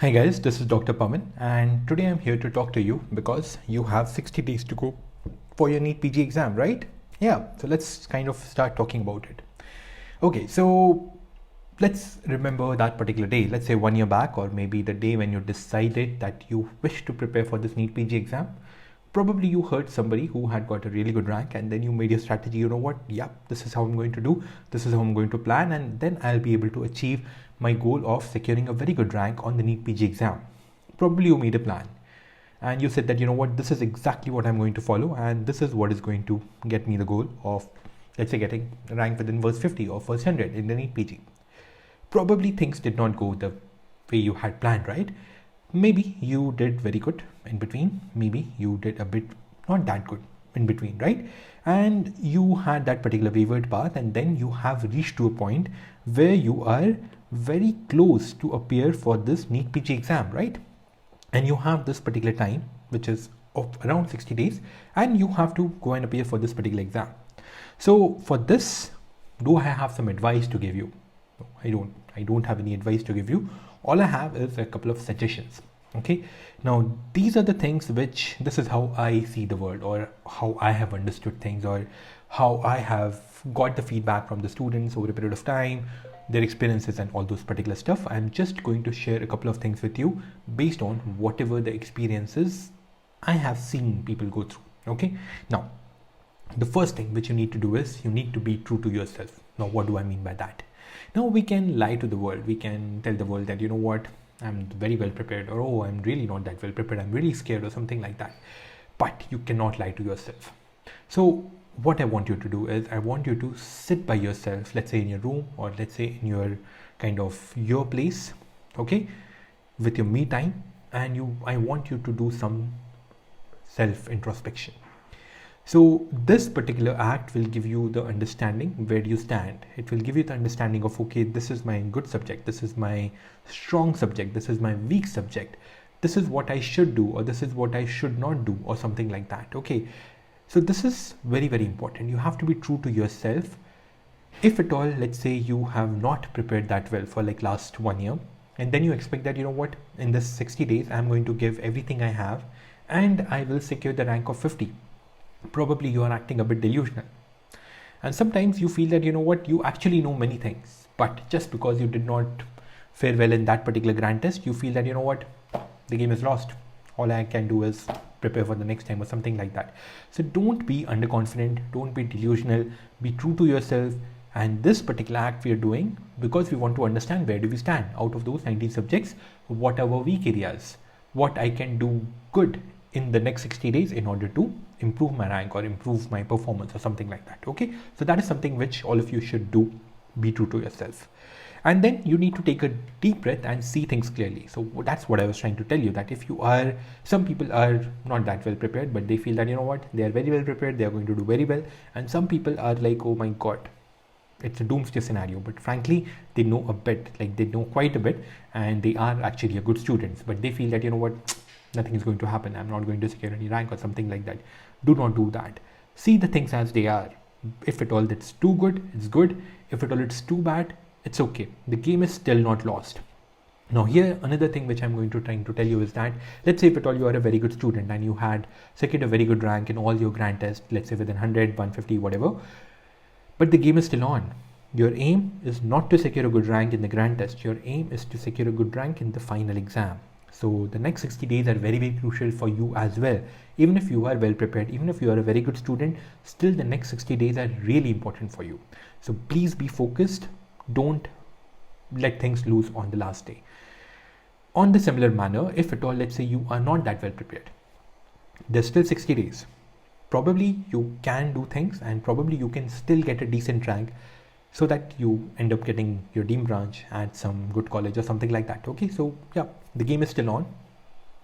Hi guys, this is Dr. Pawan and today I'm here to talk to you because you have 60 days to go for your NEET PG exam, right? Yeah, so let's kind of start talking about it. Okay, so let's remember that particular day, let's say 1 year back, or maybe the day when you decided that you wish to prepare for this NEET PG exam. Probably you heard somebody who had got a really good rank and then you made your strategy, you know what, yeah, this is how I'm going to do, this is how I'm going to plan, and then I'll be able to achieve my goal of securing a very good rank on the NEET PG exam. Probably you made a plan and you said that, you know what, this is exactly what I'm going to follow and this is what is going to get me the goal of, let's say, getting rank within first 50 or first 100 in the NEET PG. Probably things did not go the way you had planned, right? Maybe you did very good in between, maybe you did a bit not that good in between, right? And you had that particular wavered path, and then you have reached to a point where you are very close to appear for this NEET PG exam, right? And you have this particular time, which is of around 60 days, and you have to go and appear for this particular exam. So for this, do I have some advice to give you? No, I don't have any advice to give you. All I have is a couple of suggestions. Okay, now these are the things which, this is how I see the world, or how I have understood things, or how I have got the feedback from the students over a period of time, their experiences and all those particular stuff. I'm just going to share a couple of things with you based on whatever the experiences I have seen people go through. Okay, now the first thing which you need to do is you need to be true to yourself. Now what do I mean by that? Now we can lie to the world, we can tell the world that, you know what, I'm very well prepared, or oh, I'm really not that well prepared, I'm really scared, or something like that. But you cannot lie to yourself. So what I want you to do is I want you to sit by yourself, let's say in your room, or let's say in your kind of your place, okay, with your me time, and I want you to do some self-introspection. So this particular act will give you the understanding where you stand. It will give you the understanding of, okay, this is my good subject, this is my strong subject, this is my weak subject, this is what I should do, or this is what I should not do, or something like that. Okay, so this is very, very important. You have to be true to yourself. If at all, let's say you have not prepared that well for like last 1 year, and then you expect that, you know what, in this 60 days, I'm going to give everything I have and I will secure the rank of 50. Probably you are acting a bit delusional. And sometimes you feel that, you know what, you actually know many things, but just because you did not fare well in that particular grand test, you feel that, you know what, the game is lost. All I can do is prepare for the next time, or something like that. So don't be underconfident, don't be delusional, be true to yourself. And this particular act we are doing because we want to understand where do we stand out of those 19 subjects, what are our weak areas, what I can do good in the next 60 days in order to improve my rank or improve my performance, or something like that. Okay, so that is something which all of you should do. Be true to yourself. And then you need to take a deep breath and see things clearly. So that's what I was trying to tell you, that if you are, some people are not that well prepared, but they feel that, you know what, they are very well prepared, they are going to do very well. And some people are like, oh my god, it's a doomsday scenario, but frankly they know a bit, like they know quite a bit, and they are actually a good students, but they feel that, you know what, nothing is going to happen, I'm not going to secure any rank, or something like that. Do not do that. See the things as they are. If at all that's too good, it's good. If at all it's too bad, it's okay. The game is still not lost. Now here, another thing which I'm going to trying to tell you is that, let's say if at all you are a very good student and you had secured a very good rank in all your grand tests, let's say within 100, 150, whatever, but the game is still on. Your aim is not to secure a good rank in the grand test. Your aim is to secure a good rank in the final exam. So the next 60 days are very, very crucial for you as well. Even if you are well prepared, even if you are a very good student, still the next 60 days are really important for you. So please be focused. Don't let things loose on the last day. On the similar manner, if at all, let's say you are not that well prepared, there's still 60 days. Probably you can do things and probably you can still get a decent rank, so that you end up getting your dean branch at some good college or something like that. Okay, so yeah, the game is still on.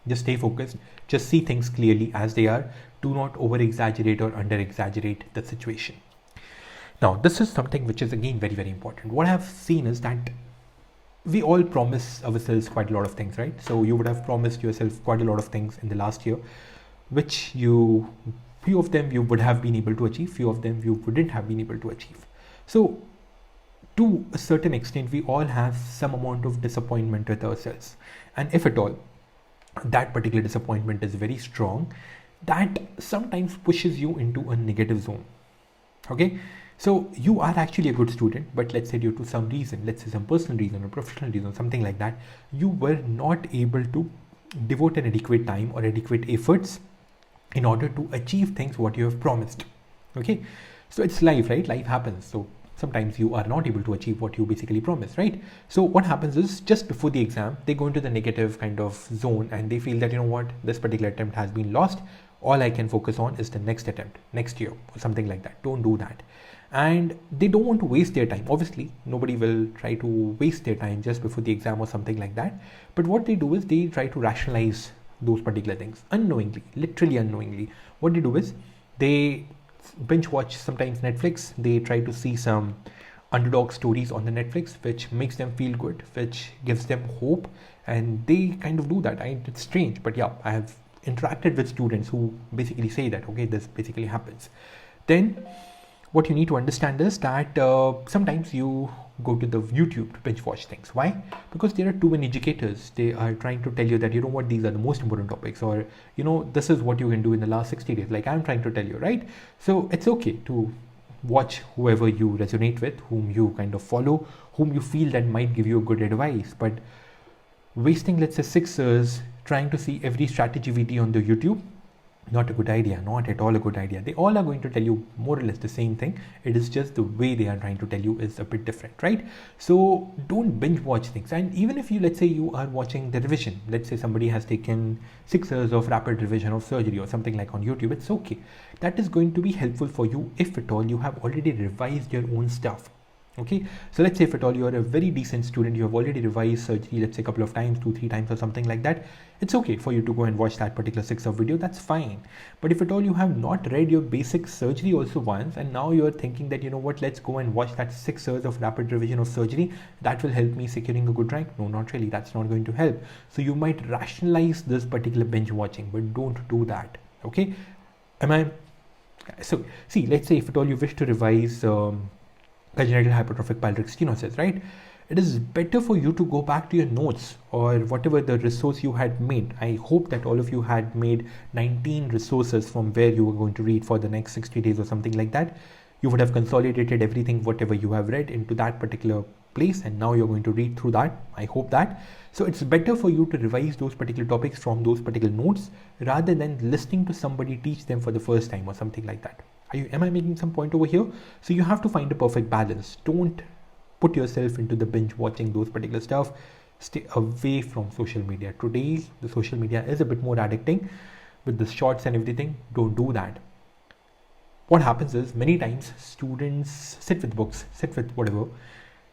Just stay focused, just see things clearly as they are. Do not over exaggerate or under exaggerate the situation. Now this is something which is again very, very important. What I have seen is that we all promise ourselves quite a lot of things, right? So you would have promised yourself quite a lot of things in the last year, which few of them you would have been able to achieve, few of them you wouldn't have been able to achieve. So to a certain extent, we all have some amount of disappointment with ourselves. And if at all that particular disappointment is very strong, that sometimes pushes you into a negative zone. Okay, so you are actually a good student, but let's say due to some reason, let's say some personal reason or professional reason, something like that, you were not able to devote an adequate time or adequate efforts in order to achieve things what you have promised. Okay, so it's life, right? Life happens. So sometimes you are not able to achieve what you basically promised, right? So what happens is, just before the exam, they go into the negative kind of zone and they feel that, you know what, this particular attempt has been lost. All I can focus on is the next attempt, next year, or something like that. Don't do that. And they don't want to waste their time. Obviously, nobody will try to waste their time just before the exam or something like that. But what they do is they try to rationalize those particular things unknowingly, literally unknowingly. What they do is they binge watch sometimes Netflix. They try to see some underdog stories on the Netflix, which makes them feel good, which gives them hope, and they kind of do that. It's strange, but yeah, I have interacted with students who basically say that, okay, this basically happens. Then what you need to understand is that sometimes you go to the YouTube to binge watch things. Why? Because there are too many educators. They are trying to tell you that, you know what, these are the most important topics, or, you know, this is what you can do in the last 60 days, like I'm trying to tell you, right? So it's okay to watch whoever you resonate with, whom you kind of follow, whom you feel that might give you a good advice. But wasting, let's say, 6 years trying to see every strategy video on the YouTube, not a good idea, not at all a good idea. They all are going to tell you more or less the same thing. It is just the way they are trying to tell you is a bit different, right? So don't binge watch things. And even if you, let's say you are watching the revision, let's say somebody has taken 6 years of rapid revision of surgery or something like on YouTube, it's okay. That is going to be helpful for you if at all you have already revised your own stuff. Okay, so let's say if at all you are a very decent student, you have already revised surgery, let's say a couple of times, 2-3 times or something like that, it's okay for you to go and watch that particular 6 hour video, that's fine. But if at all you have not read your basic surgery also once, and now you're thinking that, you know what, let's go and watch that 6 years of rapid revision of surgery, that will help me securing a good rank. No, not really, that's not going to help. So you might rationalize this particular binge watching, but don't do that. Okay, so see, let's say if at all you wish to revise congenital hypertrophic pyloric stenosis, right? It is better for you to go back to your notes or whatever the resource you had made. I hope that all of you had made 19 resources from where you were going to read for the next 60 days or something like that. You would have consolidated everything, whatever you have read, into that particular place, and now you're going to read through that. I hope that. So it's better for you to revise those particular topics from those particular notes rather than listening to somebody teach them for the first time or something like that. Am I making some point over here? So you have to find a perfect balance. Don't put yourself into the binge watching those particular stuff. Stay away from social media. Today, the social media is a bit more addicting with the shorts and everything. Don't do that. What happens is, many times students sit with books, sit with whatever.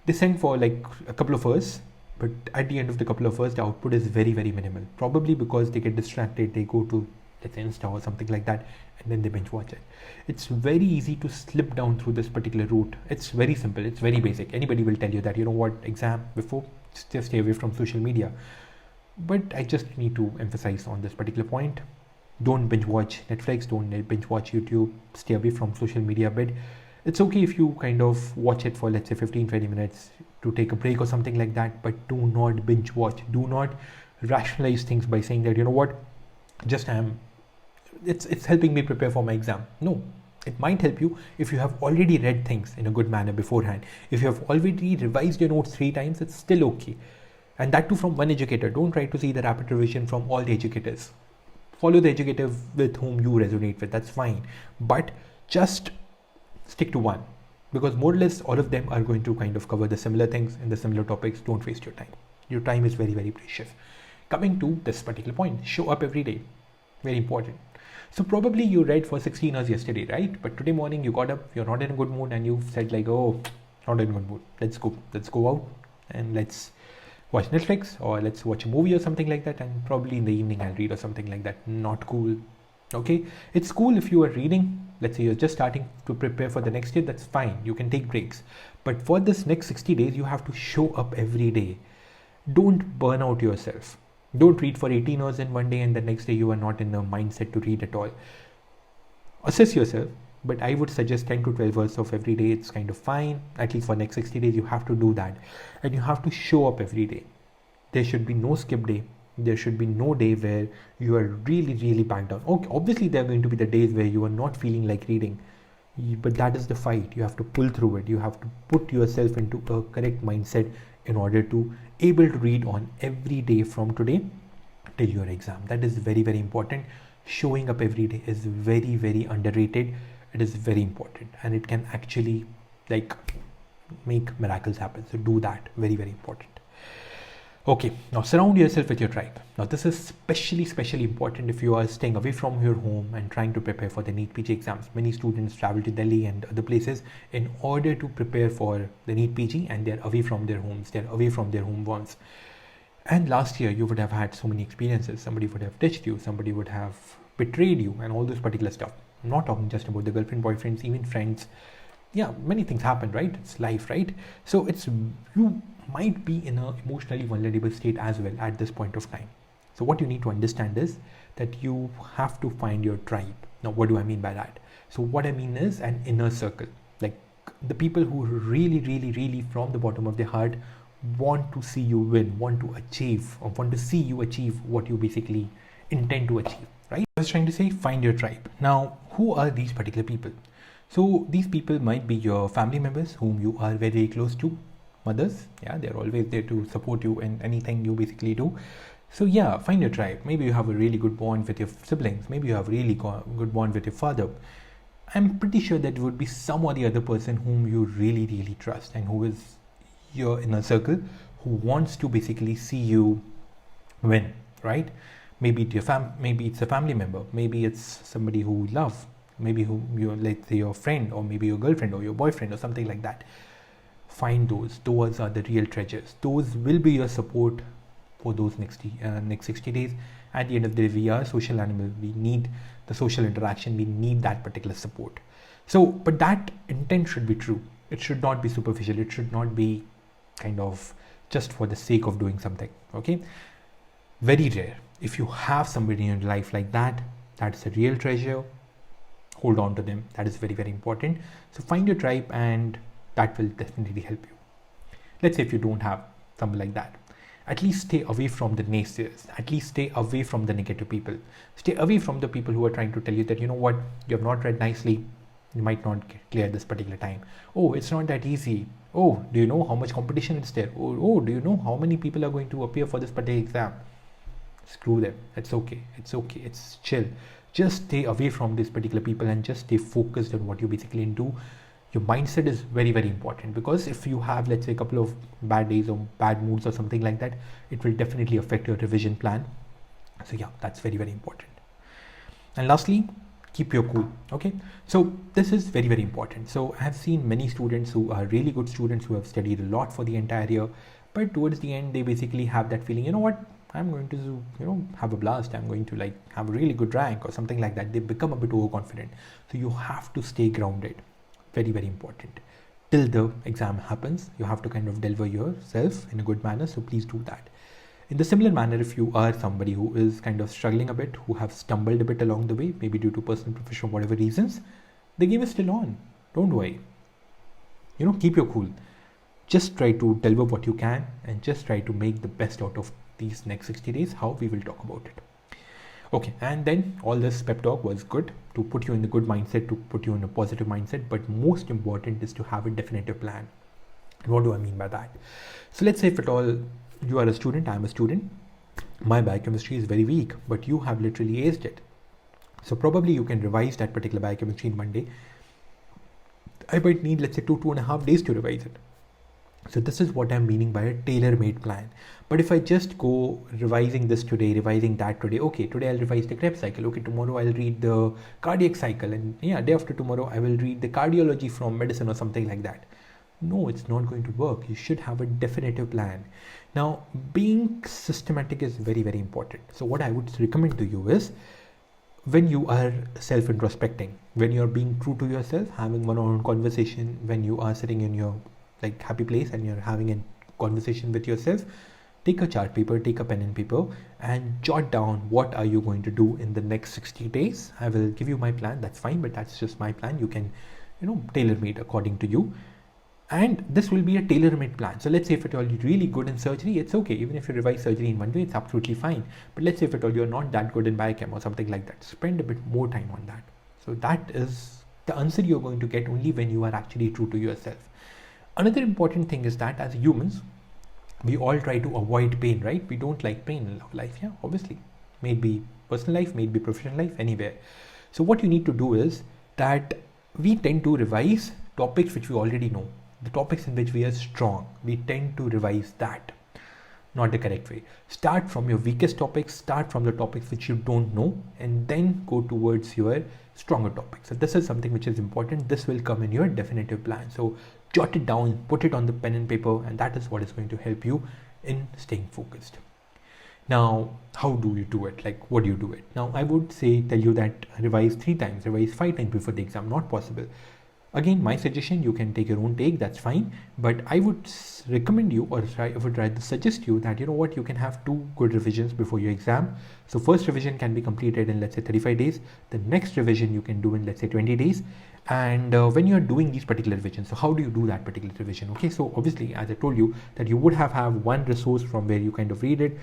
They send for like a couple of hours, but at the end of the couple of hours, the output is very, very minimal. Probably because they get distracted. They go to, let's say, Insta or something like that, and then they binge watch it. It's very easy to slip down through this particular route. It's very simple. It's very basic. Anybody will tell you that, you know what, exam before, just stay away from social media. But I just need to emphasize on this particular point. Don't binge watch Netflix. Don't binge watch YouTube. Stay away from social media a bit. It's okay if you kind of watch it for, let's say, 15-20 minutes to take a break or something like that. But do not binge watch. Do not rationalize things by saying that, you know what, it's helping me prepare for my exam. No, it might help you if you have already read things in a good manner beforehand. If you have already revised your notes 3 times, it's still okay. And that too from one educator. Don't try to see the rapid revision from all the educators. Follow the educator with whom you resonate with, that's fine. But just stick to one, because more or less all of them are going to kind of cover the similar things and the similar topics. Don't waste your time. Your time is very, very precious. Coming to this particular point, show up every day. Very important. So probably you read for 16 hours yesterday, right? But today morning you got up, you're not in a good mood, and you said like, oh, not in a good mood. Let's go out and let's watch Netflix, or let's watch a movie or something like that, and probably in the evening I'll read or something like that. Not cool. Okay, it's cool if you are reading. Let's say you're just starting to prepare for the next year, that's fine. You can take breaks. But for this next 60 days, you have to show up every day. Don't burn out yourself. Don't read for 18 hours in one day and the next day you are not in the mindset to read at all. Assess yourself, but I would suggest 10 to 12 hours of every day. It's kind of fine. At least for next 60 days, you have to do that. And you have to show up every day. There should be no skip day. There should be no day where you are really backed down. Okay, obviously there are going to be the days where you are not feeling like reading, but that is the fight. You have to pull through it. You have to put yourself into a correct mindset in order to able to read on every day from today till your exam. That is very important. Showing up every day is very underrated. It is very important, and it can actually like make miracles happen. So do that. Very important. Okay, now surround yourself with your tribe. Now this is especially important if you are staying away from your home and trying to prepare for the NEET PG exams. Many students travel to Delhi and other places in order to prepare for the NEET PG, and they're away from their homes, they're away from their home ones. And last year you would have had so many experiences. Somebody would have ditched you, somebody would have betrayed you, and all this particular stuff. I'm not talking just about the girlfriend, boyfriends, even friends. Yeah, many things happen, right? It's life, right? So you might be in an emotionally vulnerable state as well at this point of time. So what you need to understand is that you have to find your tribe. Now, what do I mean by that? So what I mean is an inner circle, like the people who really from the bottom of their heart want to see you win, want to achieve, or want to see you achieve what you basically intend to achieve, right? I was trying to say, find your tribe. Now, who are these particular people? So these people might be your family members whom you are very close to. Mothers, yeah, they're always there to support you in anything you basically do. So yeah, find your tribe. Maybe you have a really good bond with your siblings. Maybe you have a really good bond with your father. I'm pretty sure that would be some or the other person whom you really trust, and who is your inner circle, who wants to basically see you win, right? Maybe maybe it's a family member, maybe it's somebody who you love, maybe who you, let's say, your friend, or maybe your girlfriend or your boyfriend or something like that. Find those are the real treasures. Those will be your support for those next 60 days. At the end of the day, we are social animals. We need the social interaction. We need that particular support. So, but that intent should be true. It should not be superficial. It should not be kind of just for the sake of doing something. Okay, very rare. If you have somebody in your life like that, that's a real treasure. Hold on to them. That is very important. So find your tribe, and that will definitely help you. Let's say if you don't have someone like that, at least stay away from the naysayers. At least stay away from the negative people. Stay away from the people who are trying to tell you that, you know what, you have not read nicely, you might not clear this particular time. Oh, it's not that easy. Oh, do you know how much competition is there? Oh, do you know how many people are going to appear for this particular exam? Screw them. It's okay. It's chill. Just stay away from these particular people and just stay focused on what you basically do. Your mindset is very important, because if you have, let's say, a couple of bad days or bad moods or something like that, it will definitely affect your revision plan. So yeah, that's very important. And lastly, keep your cool. Okay, so this is very important. So I have seen many students who are really good students who have studied a lot for the entire year, but towards the end they basically have that feeling, you know what, I'm going to have a blast, I'm going to like have a really good rank or something like that. They become a bit overconfident. So you have to stay grounded. Very important. Till the exam happens, you have to kind of deliver yourself in a good manner. So please do that. In the similar manner, if you are somebody who is kind of struggling a bit, who have stumbled a bit along the way, maybe due to personal, professional, whatever reasons, the game is still on. Don't worry. Keep your cool. Just try to deliver what you can, and just try to make the best out of these next 60 days, how we will talk about it. Okay, and then all this pep talk was good to put you in the good mindset, to put you in a positive mindset, but most important is to have a definitive plan. And what do I mean by that? So let's say if at all you are a student, I'm a student, my biochemistry is very weak, but you have literally aced it. So probably you can revise that particular biochemistry in Monday. I might need, let's say, 2.5 days to revise it. So this is what I'm meaning by a tailor-made plan. But if I just go revising this today, revising that today, okay, today I'll revise the Krebs cycle, okay, tomorrow I'll read the cardiac cycle, and yeah, day after tomorrow I will read the cardiology from medicine or something like that. No, it's not going to work. You should have a definitive plan. Now, being systematic is very important. So what I would recommend to you is, when you are self-introspecting, when you're being true to yourself, having one-on-one conversation, when you are sitting in your happy place and you're having a conversation with yourself, take a chart paper, take a pen and paper, and jot down what are you going to do in the next 60 days. I will give you my plan, that's fine, but that's just my plan. You can tailor made according to you. And this will be a tailor-made plan. So let's say if at all you're really good in surgery, it's okay. Even if you revise surgery in one day, it's absolutely fine. But let's say if at all you're not that good in biochem or something like that, spend a bit more time on that. So that is the answer you're going to get only when you are actually true to yourself. Another important thing is that as humans, we all try to avoid pain, right? We don't like pain in life, yeah, obviously. Maybe personal life, maybe professional life, anywhere. So what you need to do is that we tend to revise topics which we already know. The topics in which we are strong, we tend to revise that. Not the correct way. Start from your weakest topics, start from the topics which you don't know, and then go towards your stronger topics. So this is something which is important. This will come in your definitive plan. So jot it down, put it on the pen and paper, and that is what is going to help you in staying focused. Now, how do you do it? Like, what do you do it? Now, I would tell you that revise 3 times, revise 5 times before the exam. Not possible. Again, my suggestion, you can take your own take, that's fine. But I would recommend you, or I would rather suggest you that, you know what, you can have 2 good revisions before your exam. So first revision can be completed in, let's say, 35 days. The next revision you can do in, let's say, 20 days. And when you're doing these particular revisions, so how do you do that particular revision? Okay, so obviously, as I told you, that you would have one resource from where you kind of read it,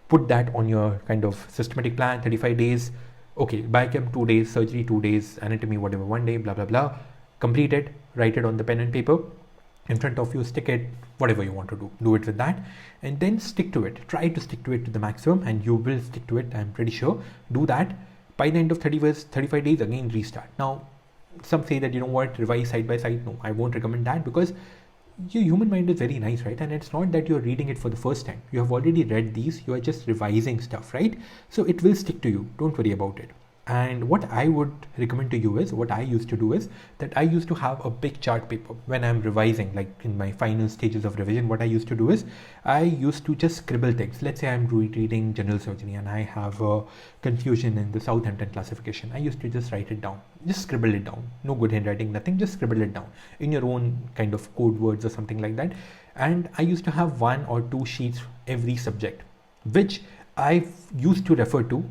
put that on your kind of systematic plan, 35 days. Okay, biochem 2 days, surgery 2 days, anatomy whatever 1 day, blah blah blah. Complete it, write it on the pen and paper in front of you, stick it, whatever you want to do it with that, and then stick to it. Try to stick to it to the maximum, and you will stick to it, I'm pretty sure. Do that. By the end of 35 days, again restart. Now, some say that, you know what, revise side by side. No, I won't recommend that, because your human mind is very nice, right? And it's not that you're reading it for the first time. You have already read these, you are just revising stuff, right? So it will stick to you. Don't worry about it. And what I would recommend to you is, what I used to do is that I used to have a big chart paper when I'm revising, like in my final stages of revision. What I used to do is I used to just scribble things. Let's say I'm reading general surgery and I have a confusion in the Southampton classification. I used to just write it down, just scribble it down. No good handwriting, nothing, just scribble it down in your own kind of code words or something like that. And I used to have 1 or 2 sheets every subject, which I used to refer to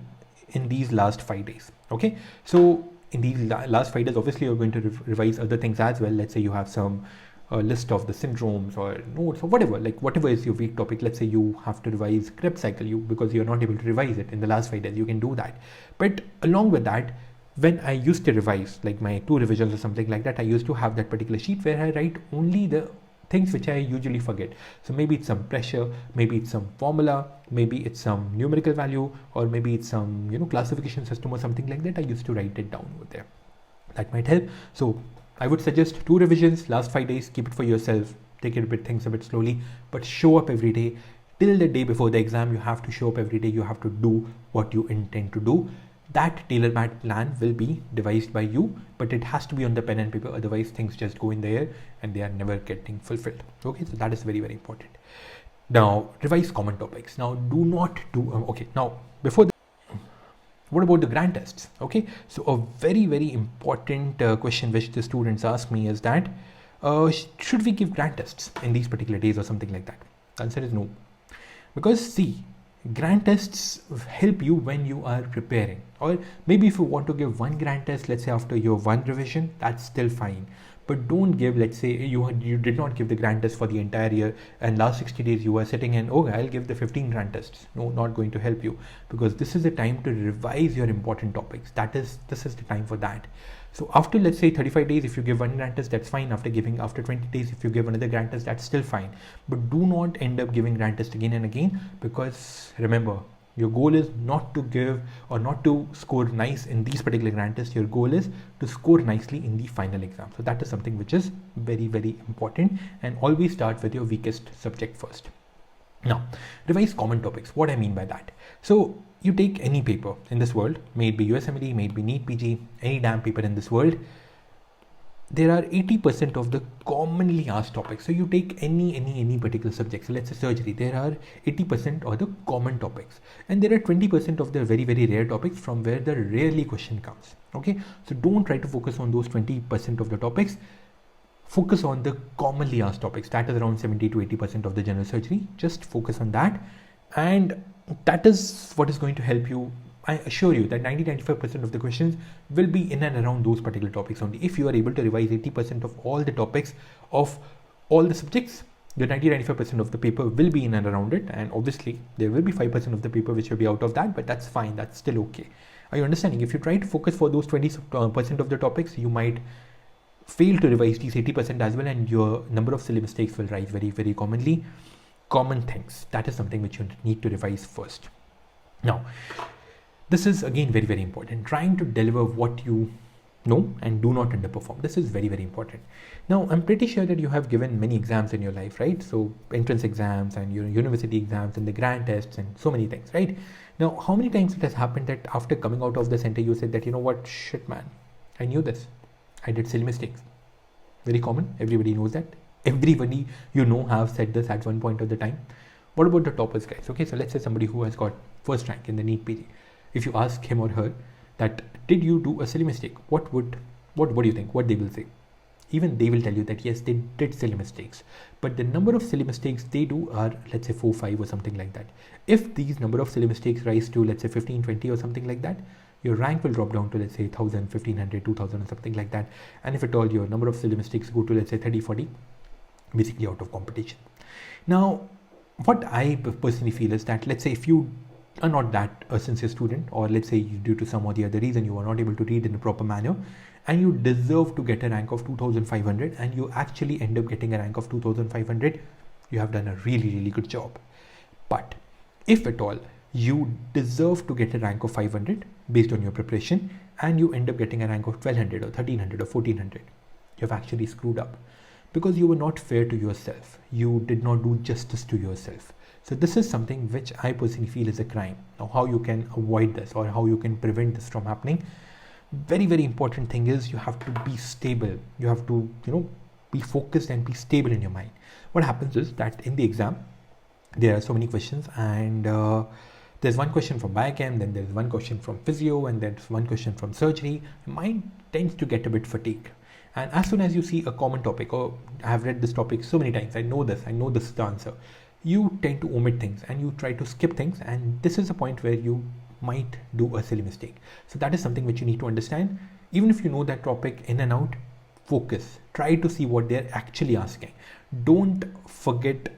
in these last 5 days. Okay, so in these last 5 days, obviously you're going to revise other things as well. Let's say you have some list of the syndromes or notes or whatever, like whatever is your weak topic. Let's say you have to revise Krebs cycle, because you're not able to revise it in the last 5 days, you can do that. But along with that, when I used to revise like my 2 revisions or something like that, I used to have that particular sheet where I write only the things which I usually forget. So maybe it's some pressure, maybe it's some formula, maybe it's some numerical value, or maybe it's some, you know, classification system or something like that. I used to write it down over there. That might help. So I would suggest 2 revisions, last 5 days, keep it for yourself, take it things a bit slowly, but show up every day. Till the day before the exam, you have to show up every day. You have to do what you intend to do. That tailor-made plan will be devised by you, but it has to be on the pen and paper. Otherwise, things just go in the air and they are never getting fulfilled. Okay, so that is very, very important. Now, revise common topics. Now, do not do. Okay, now before. What about the grand tests? Okay, so a very, very important question which the students ask me is that should we give grand tests in these particular days or something like that? The answer is no, because see, grand tests help you when you are preparing, or maybe if you want to give 1 grand test, let's say after your 1 revision, that's still fine. But don't give, let's say you did not give the grand test for the entire year, and last 60 days you are sitting and, oh, I'll give the 15 grand tests. No, not going to help you, because this is the time to revise your important topics. This is the time for that. So after, let's say 35 days, if you give 1 grand test, that's fine. After 20 days, if you give another grand test, that's still fine. But do not end up giving grand test again and again, because remember, your goal is not to give or not to score nice in these particular grand tests. Your goal is to score nicely in the final exam. So that is something which is very, very important, and always start with your weakest subject first. Now, revise common topics. What I mean by that? So you take any paper in this world, may it be USMLE, may it be NEET PG, any damn paper in this world. There are 80% of the commonly asked topics. So you take any particular subject. So let's say surgery, there are 80% of the common topics, and there are 20% of the very, very rare topics from where the rarely question comes. Okay, so don't try to focus on those 20% of the topics. Focus on the commonly asked topics. That is around 70 to 80% of the general surgery. Just focus on that, and that is what is going to help you I assure you that 90-95% of the questions will be in and around those particular topics only. If you are able to revise 80% of all the topics of all the subjects, the 90-95% of the paper will be in and around it, and obviously there will be 5% of the paper which will be out of that, but that's fine, that's still okay. Are you understanding? If you try to focus for those 20% of the topics, you might fail to revise these 80% as well, and your number of silly mistakes will rise very, very commonly. Common things, that is something which you need to revise first. Now, this is again very, very important. Trying to deliver what you know and do not underperform. This is very, very important. Now, I'm pretty sure that you have given many exams in your life, right? So entrance exams and your university exams and the grand tests and so many things, right? Now, how many times it has happened that after coming out of the center, you said that, you know what, shit man, I knew this. I did silly mistakes. Very common. Everybody knows that. Everybody you know have said this at one point of the time. What about the toppers, guys? Okay, so let's say somebody who has got first rank in the NEET PG. If you ask him or her that did you do a silly mistake, what do you think? What they will say? Even they will tell you that yes, they did silly mistakes, but the number of silly mistakes they do are, let's say 4, 5 or something like that. If these number of silly mistakes rise to, let's say 15, 20 or something like that, your rank will drop down to, let's say 1000, 1500, 2000 or something like that. And if at all your number of silly mistakes go to, let's say 30, 40, basically out of competition. Now, what I personally feel is that, let's say if you are not that a sincere student, or let's say you, due to some or the other reason, you are not able to read in a proper manner, and you deserve to get a rank of 2500 and you actually end up getting a rank of 2500, you have done a really, really good job. But if at all you deserve to get a rank of 500 based on your preparation and you end up getting a rank of 1200 or 1300 or 1400, you have actually screwed up, because you were not fair to yourself. You did not do justice to yourself. So this is something which I personally feel is a crime. Now, how you can avoid this or how you can prevent this from happening, very, very important thing is you have to be stable. You have to, be focused and be stable in your mind. What happens is that in the exam, there are so many questions, and there's one question from biochem, then there's one question from physio, and there's one question from surgery. Your mind tends to get a bit fatigued. And as soon as you see a common topic, or I have read this topic so many times, I know this is the answer, you tend to omit things and you try to skip things, and this is a point where you might do a silly mistake. So that is something which you need to understand. Even if you know that topic in and out, focus. Try to see what they're actually asking. Don't forget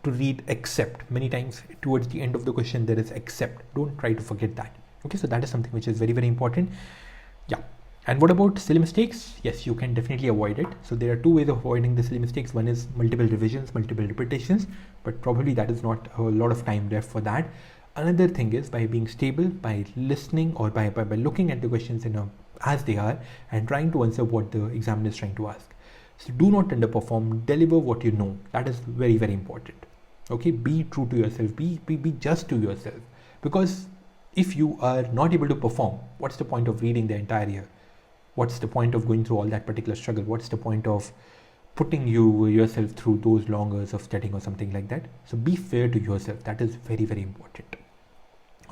to read except. Many times towards the end of the question there is except. Don't try to forget that. Okay, so that is something which is very, very important. Yeah. And what about silly mistakes? Yes, you can definitely avoid it. So there are two ways of avoiding the silly mistakes. One is multiple revisions, multiple repetitions, but probably that is not a lot of time left for that. Another thing is by being stable, by listening, or by looking at the questions as they are and trying to answer what the examiner is trying to ask. So do not underperform, deliver what you know. That is very, very important. Okay, be true to yourself, be just to yourself. Because if you are not able to perform, what's the point of reading the entire year? What's the point of going through all that particular struggle? What's the point of putting yourself through those long hours of studying or something like that? So be fair to yourself. That is very, very important.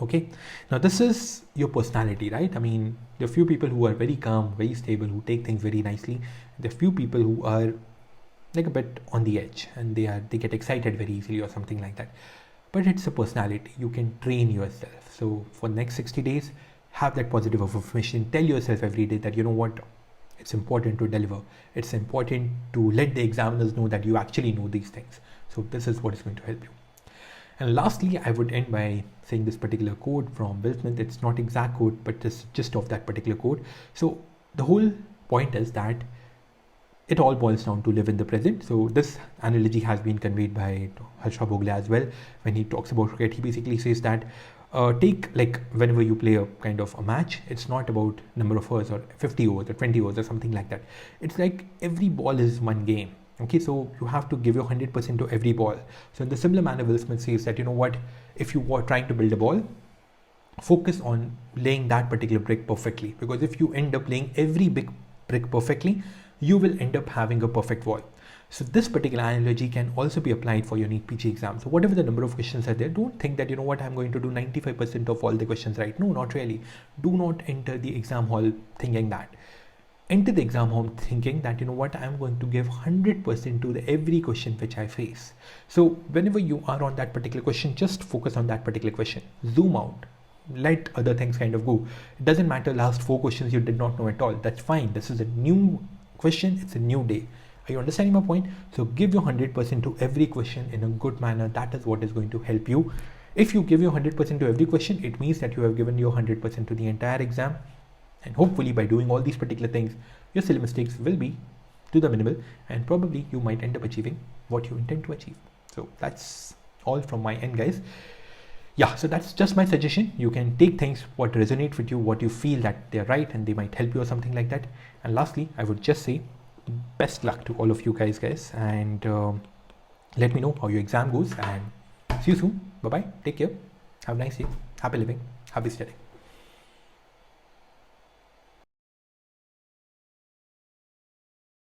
Okay. Now this is your personality, right? I mean, there are few people who are very calm, very stable, who take things very nicely. There are few people who are like a bit on the edge and they get excited very easily or something like that. But it's a personality. You can train yourself. So for the next 60 days, have that positive affirmation. Tell yourself every day that, you know what, it's important to deliver. It's important to let the examiners know that you actually know these things. So this is what is going to help you. And lastly, I would end by saying this particular quote from Will Smith. It's not exact quote, but this just of that particular quote. So the whole point is that it all boils down to live in the present. So this analogy has been conveyed by Harsha Bhogle as well. When he talks about cricket, he basically says that take like whenever you play a kind of a match, it's not about number of overs or 50 overs or 20 overs or something like that. It's like every ball is one game. Okay, so you have to give your 100% to every ball. So in the similar manner, Will Smith says that, you know what, if you are trying to build a ball, focus on laying that particular brick perfectly. Because if you end up laying every big brick perfectly, you will end up having a perfect wall. So this particular analogy can also be applied for your NEET PG exam. So whatever the number of questions are there, don't think that, you know what, I'm going to do 95% of all the questions right. No, not really. Do not enter the exam hall thinking that. Enter the exam hall thinking that, you know what, I'm going to give 100% to every question which I face. So whenever you are on that particular question, just focus on that particular question. Zoom out. let other things kind of go. It doesn't matter last 4 questions you did not know at all. That's fine. This is a new question. It's a new day. Are you understanding my point? So give your 100% to every question in a good manner. That is what is going to help you. If you give your 100% to every question, it means that you have given your 100% to the entire exam. And hopefully by doing all these particular things, your silly mistakes will be to the minimal, and probably you might end up achieving what you intend to achieve. So that's all from my end, guys. Yeah, so that's just my suggestion. You can take things what resonate with you, what you feel that they're right and they might help you or something like that. And lastly, I would just say best luck to all of you guys, and let me know how your exam goes, and see you soon. Bye bye, take care, have a nice day, happy living, happy studying.